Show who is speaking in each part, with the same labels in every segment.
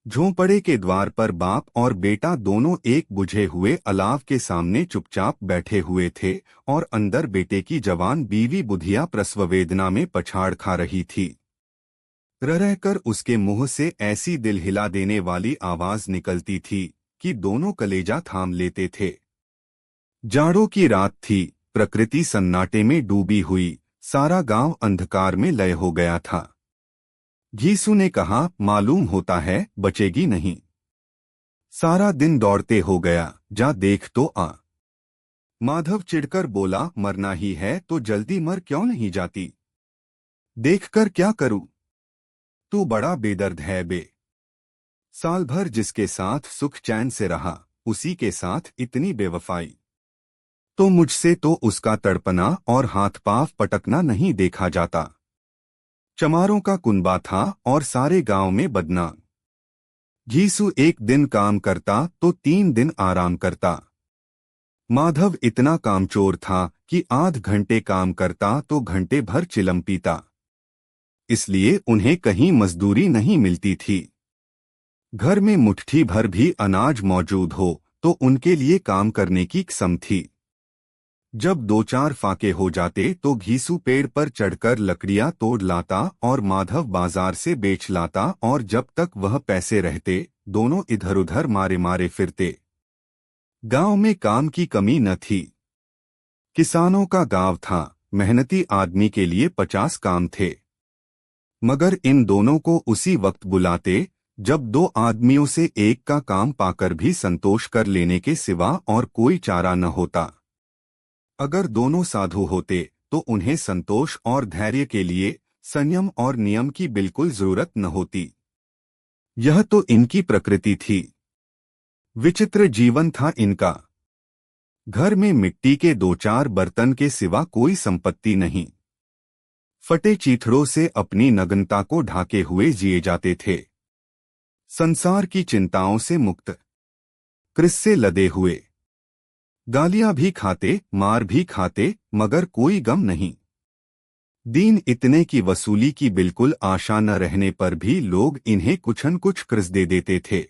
Speaker 1: झोंपड़े के द्वार पर बाप और बेटा दोनों एक बुझे हुए अलाव के सामने चुपचाप बैठे हुए थे और अंदर बेटे की जवान बीवी बुधिया प्रसव वेदना में पछाड़ खा रही थी। रह उसके मुंह से ऐसी दिल हिला देने वाली आवाज निकलती थी कि दोनों कलेजा थाम लेते थे। जाड़ों की रात थी, प्रकृति सन्नाटे में डूबी हुई, सारा गांव अंधकार में लय हो गया था। घीसू ने कहा, मालूम होता है बचेगी नहीं। सारा दिन दौड़ते हो गया, जा देख तो आ। माधव चिढ़कर बोला, मरना ही है तो जल्दी मर क्यों नहीं जाती? देखकर क्या करूं? तू बड़ा बेदर्द है बे। साल भर जिसके साथ सुख चैन से रहा, उसी के साथ इतनी बेवफाई। तो मुझसे तो उसका तड़पना और हाथ पांव पटकना नहीं देखा जाता। चमारों का कुनबा था और सारे गांव में बदनाम। घीसू एक दिन काम करता तो 3 दिन आराम करता। माधव इतना कामचोर था कि आध घंटे काम करता तो घंटे भर चिलम पीता। इसलिए उन्हें कहीं मजदूरी नहीं मिलती थी। घर में मुट्ठी भर भी अनाज मौजूद हो तो उनके लिए काम करने की कसम थी। जब 2-4 फाके हो जाते तो घीसू पेड़ पर चढ़कर लकड़ियां तोड़ लाता और माधव बाजार से बेच लाता, और जब तक वह पैसे रहते दोनों इधर उधर मारे मारे फिरते। गांव में काम की कमी न थी। किसानों का गांव था, मेहनती आदमी के लिए 50 काम थे। मगर इन दोनों को उसी वक्त बुलाते जब 2 आदमियों से एक का काम पाकर भी संतोष कर लेने के सिवा और कोई चारा न होता। अगर दोनों साधु होते तो उन्हें संतोष और धैर्य के लिए संयम और नियम की बिल्कुल जरूरत न होती। यह तो इनकी प्रकृति थी। विचित्र जीवन था इनका। घर में मिट्टी के 2-4 बर्तन के सिवा कोई संपत्ति नहीं। फटे चीथड़ों से अपनी नग्नता को ढाके हुए जिए जाते थे। संसार की चिंताओं से मुक्त, कृष से लदे हुए। गालियां भी खाते, मार भी खाते, मगर कोई गम नहीं। दीन इतने की वसूली की बिल्कुल आशा न रहने पर भी लोग इन्हें कुछ न कुछ कृष दे देते थे।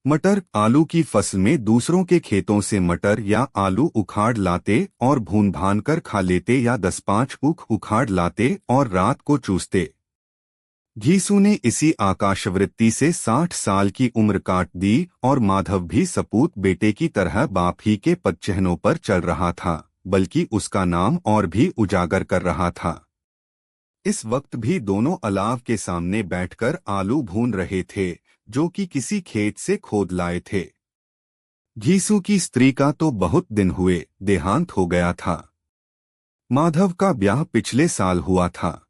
Speaker 1: मटर आलू की फसल में दूसरों के खेतों से मटर या आलू उखाड़ लाते और भून भान कर खा लेते, या 10-5 ऊख उखाड़ लाते और रात को चूसते। घीसू ने इसी आकाशवृत्ति से 60 साल की उम्र काट दी और माधव भी सपूत बेटे की तरह बाप ही के पदचिह्नों पर चल रहा था, बल्कि उसका नाम और भी उजागर कर रहा था। इस वक्त भी दोनों अलाव के सामने बैठकर आलू भून रहे थे, जो कि किसी खेत से खोद लाए थे। घीसू की स्त्री का तो बहुत दिन हुए देहांत हो गया था। माधव का ब्याह पिछले साल हुआ था।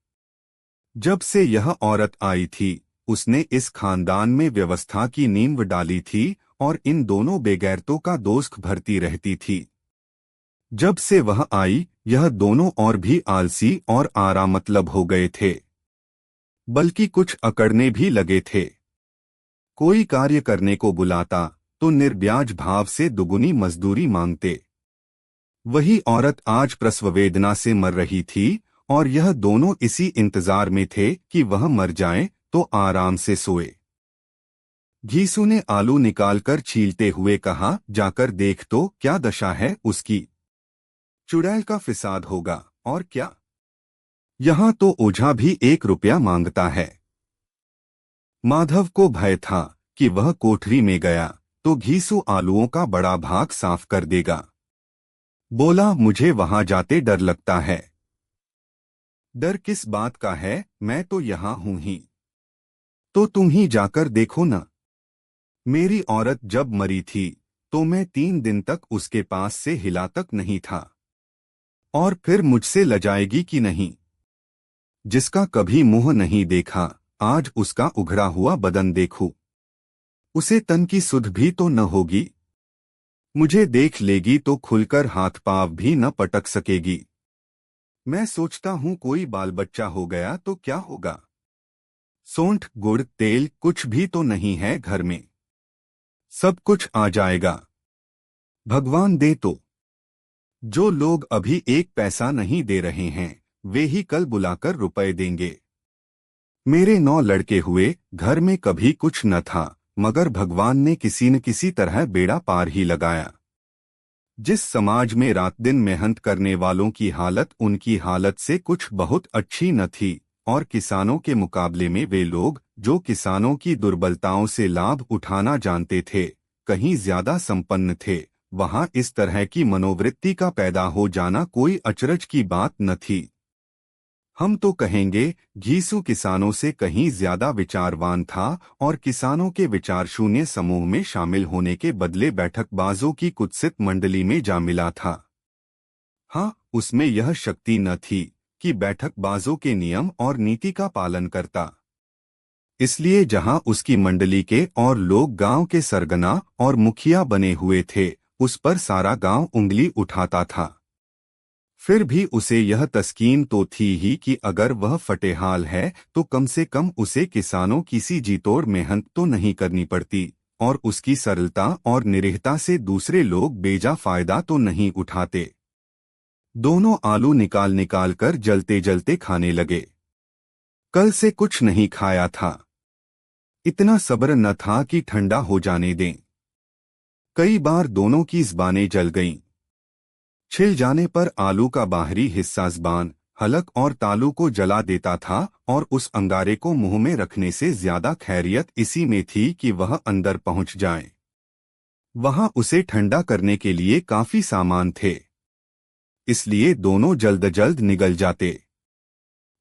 Speaker 1: जब से यह औरत आई थी, उसने इस खानदान में व्यवस्था की नींव डाली थी और इन दोनों बेगैरतों का दोस्त भरती रहती थी। जब से वह आई, यह दोनों और भी आलसी और आरामतलब हो गए थे, बल्कि कुछ अकड़ने भी लगे थे। कोई कार्य करने को बुलाता तो निर्ब्याज भाव से दुगुनी मजदूरी मांगते। वही औरत आज प्रसव वेदना से मर रही थी और यह दोनों इसी इंतजार में थे कि वह मर जाए तो आराम से सोए। घीसू ने आलू निकालकर छीलते हुए कहा, जाकर देख तो क्या दशा है उसकी। चुड़ैल का फिसाद होगा और क्या। यहाँ तो ओझा भी 1 रुपया मांगता है। माधव को भय था कि वह कोठरी में गया तो घीसू आलूओं का बड़ा भाग साफ कर देगा। बोला, मुझे वहां जाते डर लगता है। डर किस बात का है, मैं तो यहाँ हूं ही। तो तुम ही जाकर देखो न। मेरी औरत जब मरी थी तो मैं 3 दिन तक उसके पास से हिला तक नहीं था। और फिर मुझसे लजाएगी कि नहीं? जिसका कभी मुंह नहीं देखा, आज उसका उघड़ा हुआ बदन देखूं। उसे तन की सुध भी तो न होगी। मुझे देख लेगी तो खुलकर हाथ पांव भी न पटक सकेगी। मैं सोचता हूं कोई बाल बच्चा हो गया तो क्या होगा। सौंठ गुड़ तेल कुछ भी तो नहीं है घर में। सब कुछ आ जाएगा, भगवान दे तो। जो लोग अभी 1 पैसा नहीं दे रहे हैं, वे ही कल बुलाकर रुपए देंगे। मेरे 9 लड़के हुए, घर में कभी कुछ न था, मगर भगवान ने किसी न किसी तरह बेड़ा पार ही लगाया। जिस समाज में रात दिन मेहनत करने वालों की हालत उनकी हालत से कुछ बहुत अच्छी न थी, और किसानों के मुकाबले में वे लोग जो किसानों की दुर्बलताओं से लाभ उठाना जानते थे, कहीं ज्यादा संपन्न थे, वहां इस तरह की मनोवृत्ति का पैदा हो जाना कोई अचरज की बात न थी। हम तो कहेंगे घीसू किसानों से कहीं ज्यादा विचारवान था और किसानों के विचार शून्य समूह में शामिल होने के बदले बैठकबाजों की कुत्सित मंडली में जा मिला था। हाँ, उसमें यह शक्ति न थी कि बैठकबाजों के नियम और नीति का पालन करता। इसलिए जहां उसकी मंडली के और लोग गांव के सरगना और मुखिया बने हुए थे, उस पर सारा गांव उंगली उठाता था। फिर भी उसे यह तस्कीन तो थी ही कि अगर वह फटेहाल है तो कम से कम उसे किसानों की सी जीतोड़ मेहनत तो नहीं करनी पड़ती, और उसकी सरलता और निरीहता से दूसरे लोग बेजा फायदा तो नहीं उठाते। दोनों आलू निकाल निकाल कर जलते जलते खाने लगे। कल से कुछ नहीं खाया था। इतना सब्र न था कि ठंडा हो जाने दें। कई बार दोनों की ज़बानें जल गईं। छिल जाने पर आलू का बाहरी हिस्सा ज़बान, हलक और तालू को जला देता था, और उस अंगारे को मुंह में रखने से ज्यादा खैरियत इसी में थी कि वह अंदर पहुंच जाए। वहां उसे ठंडा करने के लिए काफी सामान थे, इसलिए दोनों जल्द जल्द निगल जाते।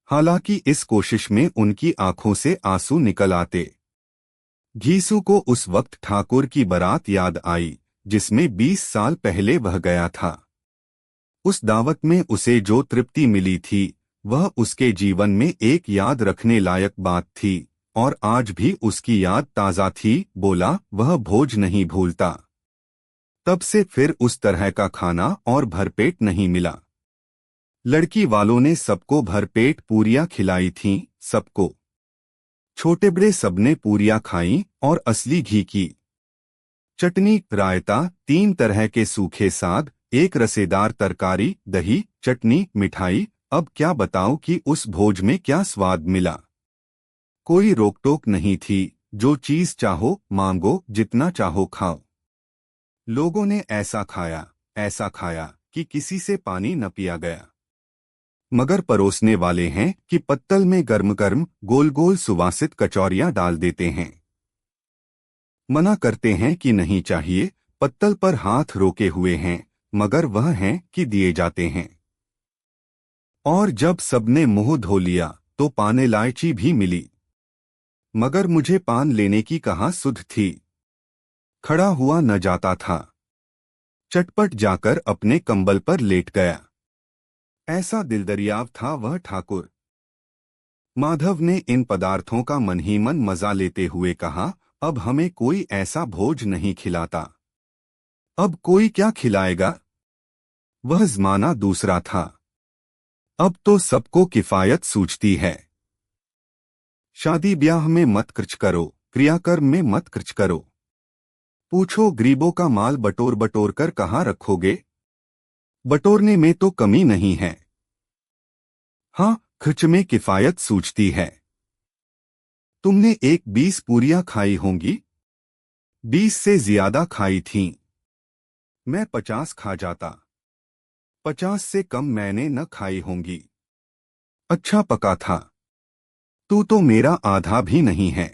Speaker 1: हालांकि इस कोशिश में उनकी आंखों से आंसू निकल आते। घीसू को उस वक्त ठाकुर की बारात याद आई, जिसमें 20 साल पहले वह गया था। उस दावत में उसे जो तृप्ति मिली थी, वह उसके जीवन में एक याद रखने लायक बात थी, और आज भी उसकी याद ताज़ा थी। बोला, वह भोज नहीं भूलता। तब से फिर उस तरह का खाना और भरपेट नहीं मिला। लड़की वालों ने सबको भरपेट पूरियां खिलाई थीं, सबको। छोटे बड़े सबने पूरियां खाईं, और असली घी की चटनी, रायता, 3 तरह के सूखे साग, एक रसेदार तरकारी, दही, चटनी, मिठाई। अब क्या बताऊं कि उस भोज में क्या स्वाद मिला। कोई रोक टोक नहीं थी, जो चीज चाहो मांगो, जितना चाहो खाओ। लोगों ने ऐसा खाया कि किसी से पानी न पिया गया। मगर परोसने वाले हैं कि पत्तल में गर्म गर्म गोल गोल सुवासित कचौरियां डाल देते हैं। मना करते हैं कि नहीं चाहिए, पत्तल पर हाथ रोके हुए हैं, मगर वह हैं कि दिए जाते हैं। और जब सबने मुंह धो लिया तो पान इलायची भी मिली, मगर मुझे पान लेने की कहाँ सुध थी। खड़ा हुआ न जाता था। चटपट जाकर अपने कंबल पर लेट गया। ऐसा दिलदरियाव था वह ठाकुर। माधव ने इन पदार्थों का मन ही मन मजा लेते हुए कहा, अब हमें कोई ऐसा भोज नहीं खिलाता। अब कोई क्या खिलाएगा। वह ज़माना दूसरा था। अब तो सबको किफायत सूझती है। शादी ब्याह में मत खर्च करो, क्रियाकर्म में मत खर्च करो। पूछो गरीबों का माल बटोर बटोर कर कहाँ रखोगे। बटोरने में तो कमी नहीं है। हाँ, खर्च में किफायत सूझती है। तुमने 20 पूरियां खाई होंगी। 20 से ज्यादा खाई थीं। मैं 50 खा जाता। 50 से कम मैंने न खाई होंगी। अच्छा पका था। तू तो मेरा आधा भी नहीं है।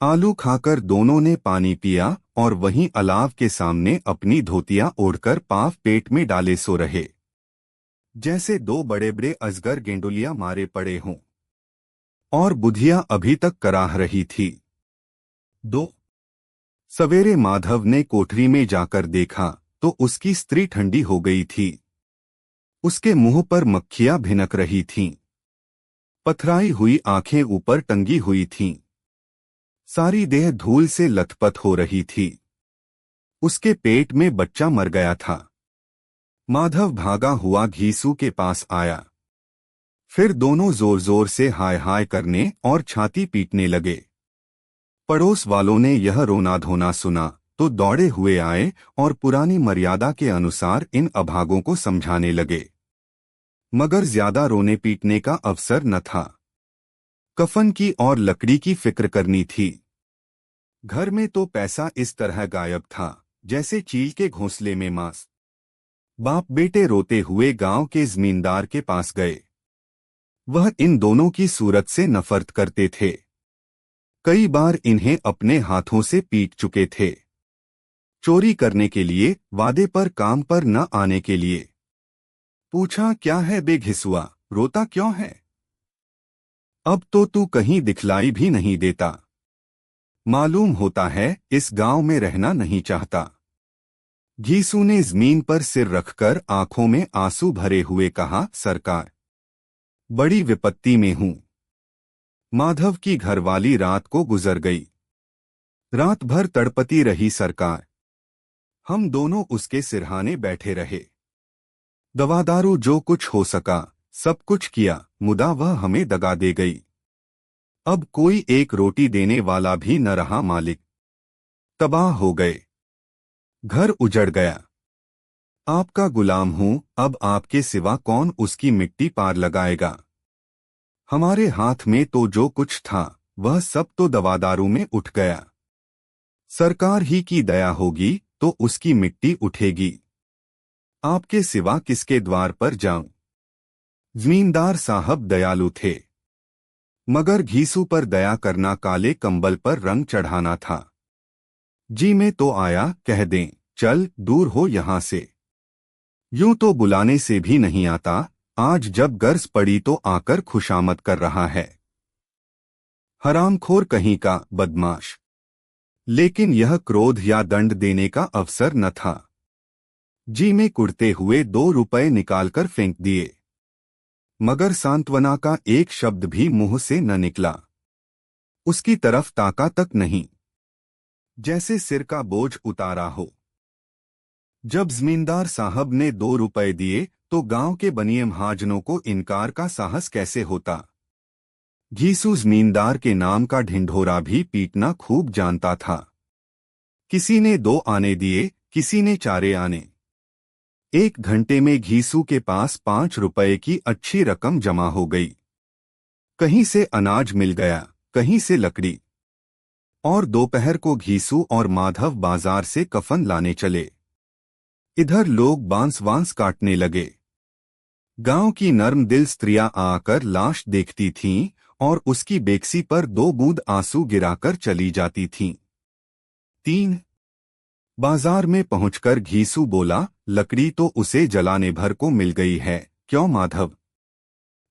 Speaker 1: आलू खाकर दोनों ने पानी पिया, और वहीं अलाव के सामने अपनी धोतियां ओढ़कर पाव पेट में डाले सो रहे, जैसे 2 बड़े बड़े अजगर गेंडुलियां मारे पड़े हों। और बुधिया अभी तक कराह रही थी। 2 सवेरे माधव ने कोठरी में जाकर देखा तो उसकी स्त्री ठंडी हो गई थी। उसके मुंह पर मक्खियां भिनक रही थीं। पथराई हुई आंखें ऊपर टंगी हुई थीं। सारी देह धूल से लथपथ हो रही थी। उसके पेट में बच्चा मर गया था। माधव भागा हुआ घीसू के पास आया। फिर दोनों जोर जोर से हाय हाय करने और छाती पीटने लगे। पड़ोस वालों ने यह रोना धोना सुना तो दौड़े हुए आए और पुरानी मर्यादा के अनुसार इन अभागों को समझाने लगे। मगर ज्यादा रोने पीटने का अवसर न था। कफन की और लकड़ी की फिक्र करनी थी। घर में तो पैसा इस तरह गायब था जैसे चील के घोंसले में मांस। बाप बेटे रोते हुए गांव के जमींदार के पास गए। वह इन दोनों की सूरत से नफरत करते थे। कई बार इन्हें अपने हाथों से पीट चुके थे। चोरी करने के लिए, वादे पर काम पर न आने के लिए। पूछा, क्या है बे घिसुआ, रोता क्यों है? अब तो तू कहीं दिखलाई भी नहीं देता। मालूम होता है इस गांव में रहना नहीं चाहता। घीसू ने जमीन पर सिर रखकर आंखों में आंसू भरे हुए कहा, सरकार, बड़ी विपत्ति में हूं। माधव की घरवाली रात को गुजर गई। रात भर तड़पती रही सरकार। हम दोनों उसके सिरहाने बैठे रहे। दवादारू जो कुछ हो सका सब कुछ किया, मुदा वह हमें दगा दे गई। अब कोई एक रोटी देने वाला भी न रहा मालिक। तबाह हो गए। घर उजड़ गया। आपका गुलाम हूं, अब आपके सिवा कौन उसकी मिट्टी पार लगाएगा? हमारे हाथ में तो जो कुछ था वह सब तो दवादारू में उठ गया। सरकार ही की दया होगी तो उसकी मिट्टी उठेगी। आपके सिवा किसके द्वार पर जाऊं? जमींदार साहब दयालु थे, मगर घीसू पर दया करना काले कंबल पर रंग चढ़ाना था। जी में तो आया, कह दें, चल दूर हो यहां से। यूं तो बुलाने से भी नहीं आता, आज जब गर्ज पड़ी तो आकर खुशामद कर रहा है। हरामखोर कहीं का बदमाश। लेकिन यह क्रोध या दंड देने का अवसर न था। जी में कुड़ते हुए 2 रुपए निकालकर फेंक दिए, मगर सांत्वना का एक शब्द भी मुंह से न निकला। उसकी तरफ ताका तक नहीं, जैसे सिर का बोझ उतारा हो। जब जमींदार साहब ने 2 रुपए दिए तो गांव के बनिए महाजनों को इनकार का साहस कैसे होता। घीसू जमींदार के नाम का ढिंढोरा भी पीटना खूब जानता था। किसी ने 2 आने दिए, किसी ने 4 आने। 1 घंटे में घीसू के पास 5 रुपए की अच्छी रकम जमा हो गई। कहीं से अनाज मिल गया, कहीं से लकड़ी। और दोपहर को घीसू और माधव बाजार से कफन लाने चले। इधर लोग बांस वांस काटने लगे। गांव की नर्म दिल स्त्रियां आकर लाश देखती थीं और उसकी बेकसी पर 2 बूंद आंसू गिराकर चली जाती थीं। 3 बाजार में पहुंचकर घीसू बोला, लकड़ी तो उसे जलाने भर को मिल गई है, क्यों माधव?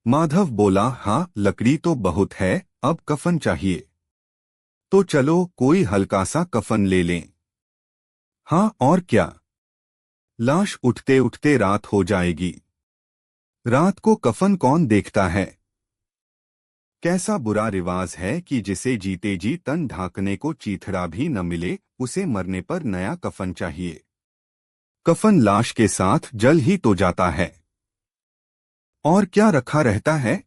Speaker 1: माधव बोला, हाँ लकड़ी तो बहुत है, अब कफन चाहिए। तो चलो कोई हल्का सा कफन ले लें। हाँ और क्या, लाश उठते उठते रात हो जाएगी। रात को कफन कौन देखता है? कैसा बुरा रिवाज है कि जिसे जीते जी तन ढांकने को चीथड़ा भी न मिले, उसे मरने पर नया कफन चाहिए। कफन लाश के साथ जल ही तो जाता है, और क्या रखा रहता है?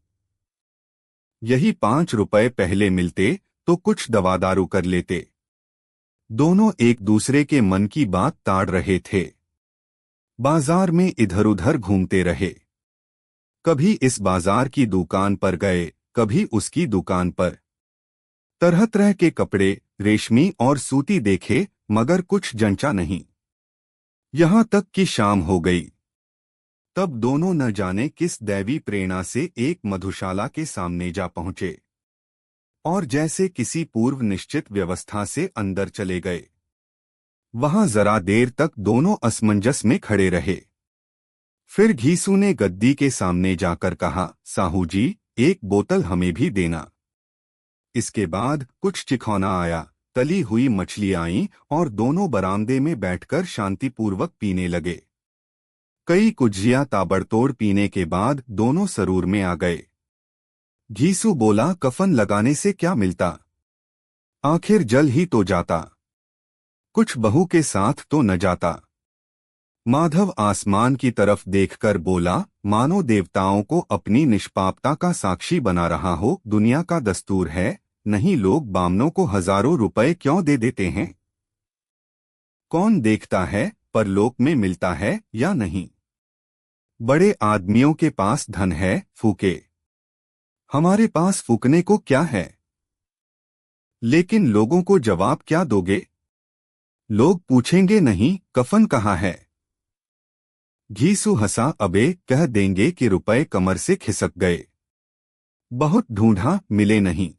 Speaker 1: यही 5 रुपए पहले मिलते तो कुछ दवादारू कर लेते। दोनों एक दूसरे के मन की बात ताड़ रहे थे। बाजार में इधर उधर घूमते रहे। कभी इस बाजार की दुकान पर गए, कभी उसकी दुकान पर। तरह तरह के कपड़े, रेशमी और सूती देखे, मगर कुछ जंचा नहीं। यहां तक कि शाम हो गई। तब दोनों न जाने किस दैवी प्रेरणा से एक मधुशाला के सामने जा पहुंचे और जैसे किसी पूर्व निश्चित व्यवस्था से अंदर चले गए। वहां जरा देर तक दोनों असमंजस में खड़े रहे। फिर घीसू ने गद्दी के सामने जाकर कहा, साहू जी, एक बोतल हमें भी देना। इसके बाद कुछ चिखौना आया, तली हुई मछली आई और दोनों बरामदे में बैठकर शांतिपूर्वक पीने लगे। कई कुज्जियां ताबड़तोड़ पीने के बाद दोनों सरूर में आ गए। घीसू बोला, कफन लगाने से क्या मिलता? आखिर जल ही तो जाता, कुछ बहू के साथ तो न जाता। माधव आसमान की तरफ देखकर बोला, मानो देवताओं को अपनी निष्पापता का साक्षी बना रहा हो। दुनिया का दस्तूर है, नहीं लोग बामनों को हजारों रुपए क्यों दे देते हैं? कौन देखता है परलोक में मिलता है या नहीं? बड़े आदमियों के पास धन है, फूके। हमारे पास फूकने को क्या है? लेकिन लोगों को जवाब क्या दोगे? लोग पूछेंगे नहीं, कफन कहाँ है? घीसू हंसा, अबे कह देंगे कि रुपए कमर से खिसक गए। बहुत ढूंढा, मिले नहीं।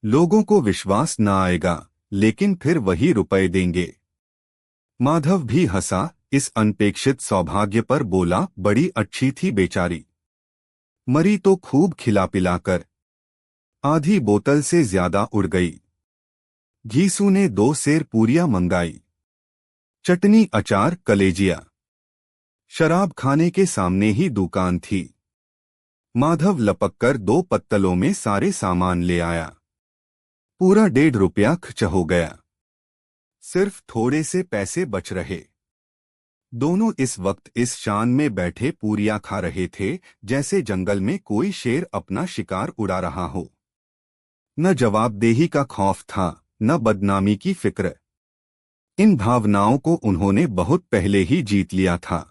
Speaker 1: लोगों को विश्वास न आएगा, लेकिन फिर वही रुपए देंगे। माधव भी हंसा, इस अनपेक्षित सौभाग्य पर बोला, बड़ी अच्छी थी बेचारी। मरी तो खूब खिला पिलाकर। आधी बोतल से ज्यादा उड़ गई। घीसू ने 2 सेर पूरियां मंगाई। चटनी, अचार, कलेजिया। शराब खाने के सामने ही दुकान थी। माधव लपककर 2 पत्तलों में सारे सामान ले आया। पूरा 1.5 रुपया खर्च हो गया। सिर्फ थोड़े से पैसे बच रहे। दोनों इस वक्त इस शान में बैठे पूरियां खा रहे थे जैसे जंगल में कोई शेर अपना शिकार उड़ा रहा हो। न जवाबदेही का खौफ था, न बदनामी की फिक्र। इन भावनाओं को उन्होंने बहुत पहले ही जीत लिया था।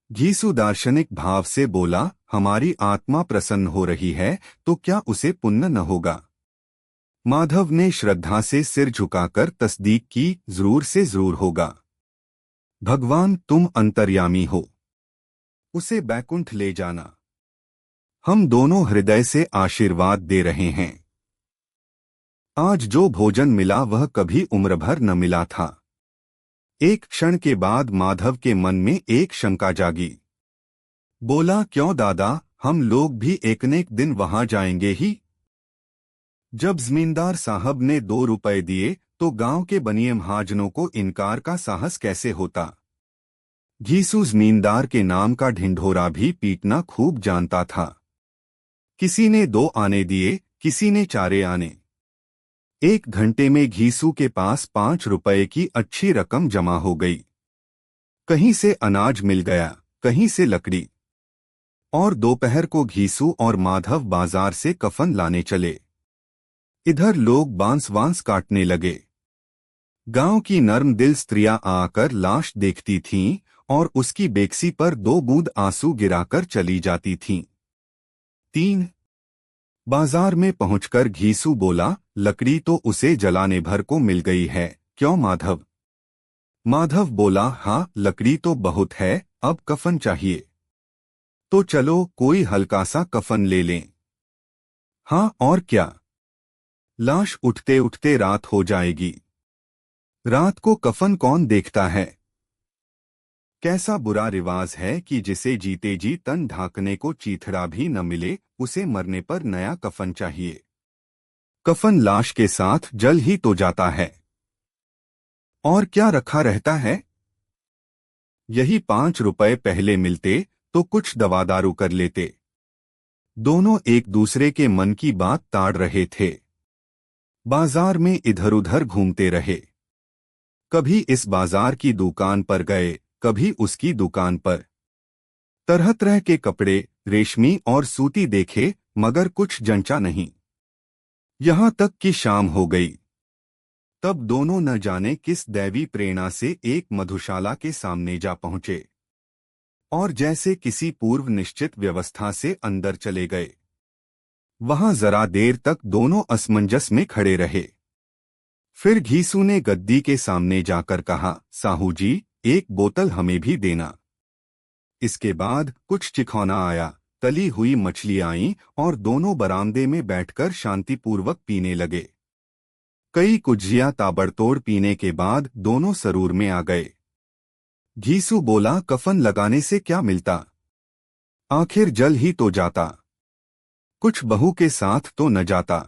Speaker 1: घीसू दार्शनिक भाव से बोला, हमारी आत्मा प्रसन्न हो रही है तो क्या उसे पुण्य न होगा? माधव ने श्रद्धा से सिर झुकाकर तस्दीक की, जरूर से जरूर होगा। भगवान, तुम अंतर्यामी हो। उसे बैकुंठ ले जाना। हम दोनों हृदय से आशीर्वाद दे रहे हैं। आज जो भोजन मिला वह कभी उम्र भर न मिला था। एक क्षण के बाद माधव के मन में एक शंका जागी। बोला, क्यों दादा, हम लोग भी एक न एक दिन वहां जाएंगे ही। जब जमींदार साहब ने 2 रुपए दिए तो गांव के बनिए महाजनों को इनकार का साहस कैसे होता? घीसू जमींदार के नाम का ढिंढोरा भी पीटना खूब जानता था। किसी ने 2 आने दिए, किसी ने 4 आने। 1 घंटे में घीसू के पास 5 रुपए की अच्छी रकम जमा हो गई। कहीं से अनाज मिल गया, कहीं से लकड़ी। और दोपहर को घीसू और माधव बाजार से कफन लाने चले। इधर लोग बांस वांस काटने लगे। गांव की नर्म दिल स्त्रियां आकर लाश देखती थीं और उसकी बेकसी पर 2 बूंद आंसू गिराकर चली जाती थीं। 3 बाजार में पहुंचकर घीसू बोला, लकड़ी तो उसे जलाने भर को मिल गई है, क्यों माधव? माधव बोला, हाँ लकड़ी तो बहुत है, अब कफन चाहिए। तो चलो कोई हल्का सा कफन ले लें। हाँ और क्या, लाश उठते उठते रात हो जाएगी। रात को कफन कौन देखता है? कैसा बुरा रिवाज है कि जिसे जीते जी तन ढांकने को चीथड़ा भी न मिले, उसे मरने पर नया कफन चाहिए। कफन लाश के साथ जल ही तो जाता है। और क्या रखा रहता है? यही 5 रुपए पहले मिलते तो कुछ दवा दारू कर लेते। दोनों एक दूसरे के मन की बात ताड़ रहे थे। बाजार में इधर उधर घूमते रहे। कभी इस बाजार की दुकान पर गए, कभी उसकी दुकान पर। तरह तरह के कपड़े, रेशमी और सूती देखे, मगर कुछ जंचा नहीं। यहां तक कि शाम हो गई। तब दोनों न जाने किस दैवी प्रेरणा से एक मधुशाला के सामने जा पहुंचे और जैसे किसी पूर्व निश्चित व्यवस्था से अंदर चले गए। वहां जरा देर तक दोनों असमंजस में खड़े रहे। फिर घीसू ने गद्दी के सामने जाकर कहा, साहू जी, 1 बोतल हमें भी देना। इसके बाद कुछ चिखौना आया, तली हुई मछली आई और दोनों बरामदे में बैठकर शांतिपूर्वक पीने लगे। कई कुज्जियां ताबड़तोड़ पीने के बाद दोनों सरूर में आ गए। घीसू बोला, कफन लगाने से क्या मिलता? आखिर जल ही तो जाता। कुछ बहू के साथ तो न जाता।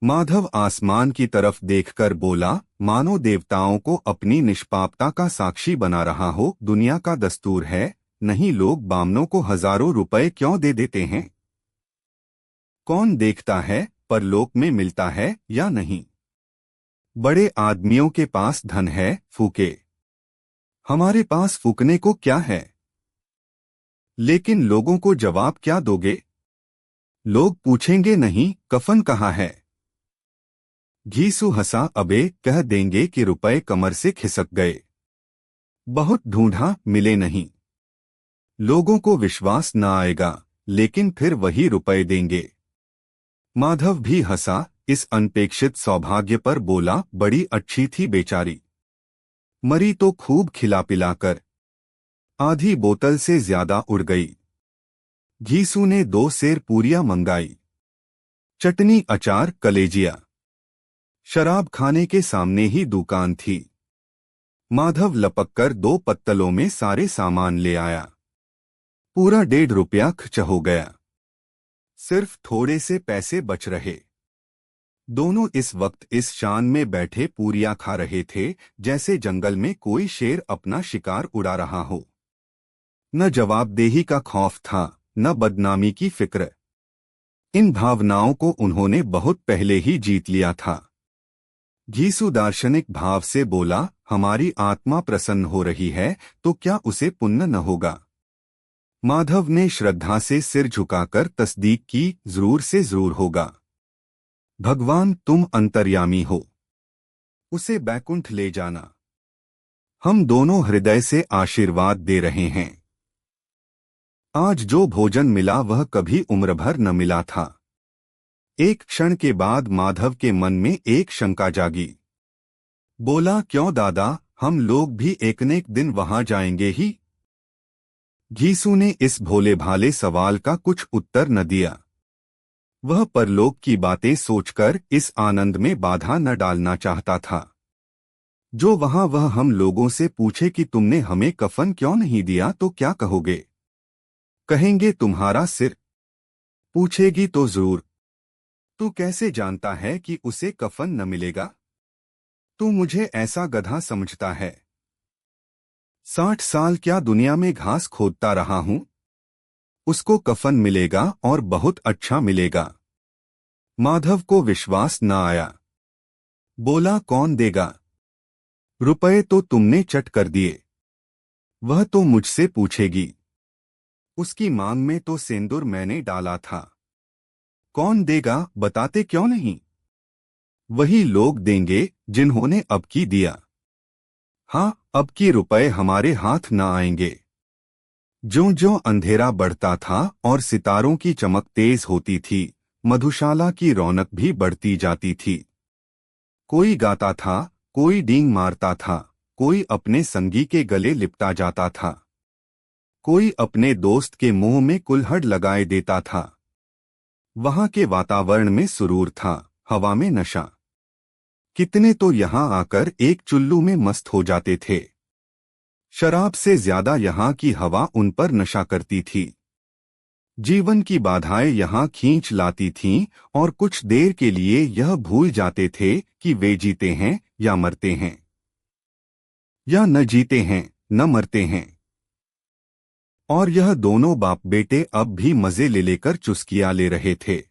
Speaker 1: माधव आसमान की तरफ देखकर बोला, मानो देवताओं को अपनी निष्पापता का साक्षी बना रहा हो। दुनिया का दस्तूर है, नहीं लोग बामनों को हजारों रुपए क्यों दे देते हैं? कौन देखता है परलोक में मिलता है या नहीं? बड़े आदमियों के पास धन है, फूके। हमारे पास फूकने को क्या है? लेकिन लोगों को जवाब क्या दोगे? लोग पूछेंगे नहीं, कफन कहाँ है? घीसू हंसा, अबे कह देंगे कि रुपए कमर से खिसक गए। बहुत ढूंढा, मिले नहीं। लोगों को विश्वास न आएगा, लेकिन फिर वही रुपए देंगे। माधव भी हंसा। इस अनपेक्षित सौभाग्य पर बोला, बड़ी अच्छी थी बेचारी, मरी तो खूब खिला पिलाकर। आधी बोतल से ज्यादा उड़ गई। घीसू ने 2 सेर पूरियां मंगाई, चटनी, अचार, कलेजिया। शराब खाने के सामने ही दुकान थी। माधव लपककर 2 पत्तलों में सारे सामान ले आया। पूरा 1.5 रुपया खर्च हो गया। सिर्फ थोड़े से पैसे बच रहे। दोनों इस वक्त इस शान में बैठे पूरियां खा रहे थे जैसे जंगल में कोई शेर अपना शिकार उड़ा रहा हो। न जवाबदेही का खौफ था, न बदनामी की फिक्र। इन भावनाओं को उन्होंने बहुत पहले ही जीत लिया था। घीसू दार्शनिक भाव से बोला, हमारी आत्मा प्रसन्न हो रही है तो क्या उसे पुण्य न होगा? माधव ने श्रद्धा से सिर झुकाकर तस्दीक की, जरूर से जरूर होगा। भगवान, तुम अंतर्यामी हो, उसे बैकुंठ ले जाना। हम दोनों हृदय से आशीर्वाद दे रहे हैं। आज जो भोजन मिला वह कभी उम्र भर न मिला था। एक क्षण के बाद माधव के मन में एक शंका जागी। बोला, क्यों दादा, हम लोग भी एक न एक दिन वहां जाएंगे ही? घीसू ने इस भोले भाले सवाल का कुछ उत्तर न दिया। वह परलोक की बातें सोचकर इस आनंद में बाधा न डालना चाहता था। जो वहां वह हम लोगों से पूछे कि तुमने हमें कफन क्यों नहीं दिया तो क्या कहोगे? कहेंगे तुम्हारा सिर। पूछेगी तो जरूर। तू कैसे जानता है कि उसे कफन न मिलेगा? तू मुझे ऐसा गधा समझता है? 60 साल क्या दुनिया में घास खोदता रहा हूं? उसको कफन मिलेगा और बहुत अच्छा मिलेगा। माधव को विश्वास न आया। बोला, कौन देगा? रुपए तो तुमने चट कर दिए। वह तो मुझसे पूछेगी। उसकी मांग में तो सिंदूर मैंने डाला था। कौन देगा, बताते क्यों नहीं? वही लोग देंगे जिन्होंने अब की दिया। हाँ, अब की रुपए हमारे हाथ न आएंगे। ज्यों-ज्यों अंधेरा बढ़ता था और सितारों की चमक तेज होती थी, मधुशाला की रौनक भी बढ़ती जाती थी। कोई गाता था, कोई डींग मारता था, कोई अपने संगी के गले लिपटा जाता था, कोई अपने दोस्त के मुंह में कुल्हड़ लगाए देता था। वहां के वातावरण में सुरूर था, हवा में नशा। कितने तो यहां आकर एक चुल्लू में मस्त हो जाते थे। शराब से ज्यादा यहां की हवा उन पर नशा करती थी। जीवन की बाधाएं यहां खींच लाती थीं और कुछ देर के लिए यह भूल जाते थे कि वे जीते हैं या मरते हैं, या न जीते हैं न मरते हैं। और यह दोनों बाप बेटे अब भी मजे ले लेकर चुस्कियां ले रहे थे।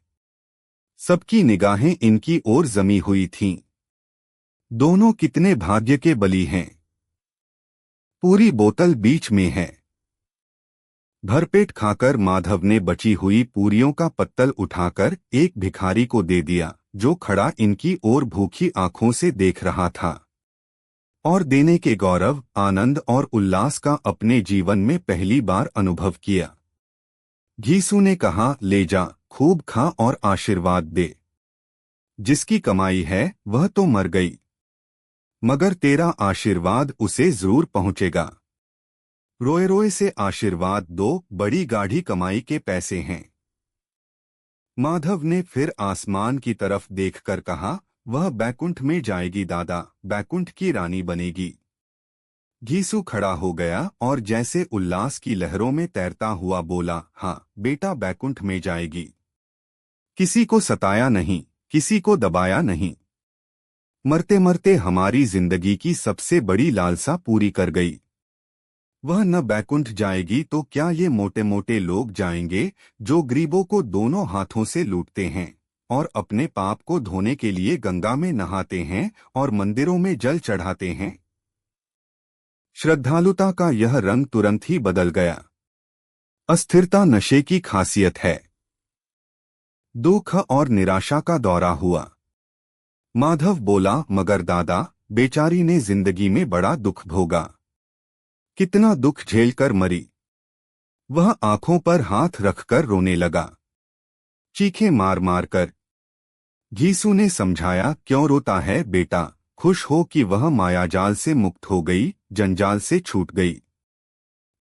Speaker 1: सबकी निगाहें इनकी ओर जमी हुई थीं। दोनों कितने भाग्य के बली हैं। पूरी बोतल बीच में है। भरपेट खाकर माधव ने बची हुई पूरियों का पत्तल उठाकर एक भिखारी को दे दिया, जो खड़ा इनकी ओर भूखी आंखों से देख रहा था। और देने के गौरव, आनंद और उल्लास का अपने जीवन में पहली बार अनुभव किया। घीसू ने कहा, ले जा, खूब खा और आशीर्वाद दे। जिसकी कमाई है वह तो मर गई, मगर तेरा आशीर्वाद उसे जरूर पहुंचेगा। रोए रोए से आशीर्वाद दो, बड़ी गाढ़ी कमाई के पैसे हैं। माधव ने फिर आसमान की तरफ देखकर कहा, वह बैकुंठ में जाएगी दादा, बैकुंठ की रानी बनेगी। घीसू खड़ा हो गया और जैसे उल्लास की लहरों में तैरता हुआ बोला, हाँ बेटा, बैकुंठ में जाएगी। किसी को सताया नहीं, किसी को दबाया नहीं। मरते मरते हमारी जिंदगी की सबसे बड़ी लालसा पूरी कर गई। वह न बैकुंठ जाएगी तो क्या ये मोटे मोटे लोग जाएंगे जो गरीबों को दोनों हाथों से लूटते हैं और अपने पाप को धोने के लिए गंगा में नहाते हैं और मंदिरों में जल चढ़ाते हैं? श्रद्धालुता का यह रंग तुरंत ही बदल गया। अस्थिरता नशे की खासियत है। दुख और निराशा का दौरा हुआ। माधव बोला, मगर दादा, बेचारी ने जिंदगी में बड़ा दुख भोगा। कितना दुख झेलकर मरी। वह आंखों पर हाथ रखकर रोने लगा, चीखें मार मार कर। घीसू ने समझाया, क्यों रोता है बेटा, खुश हो कि वह मायाजाल से मुक्त हो गई, जंजाल से छूट गई।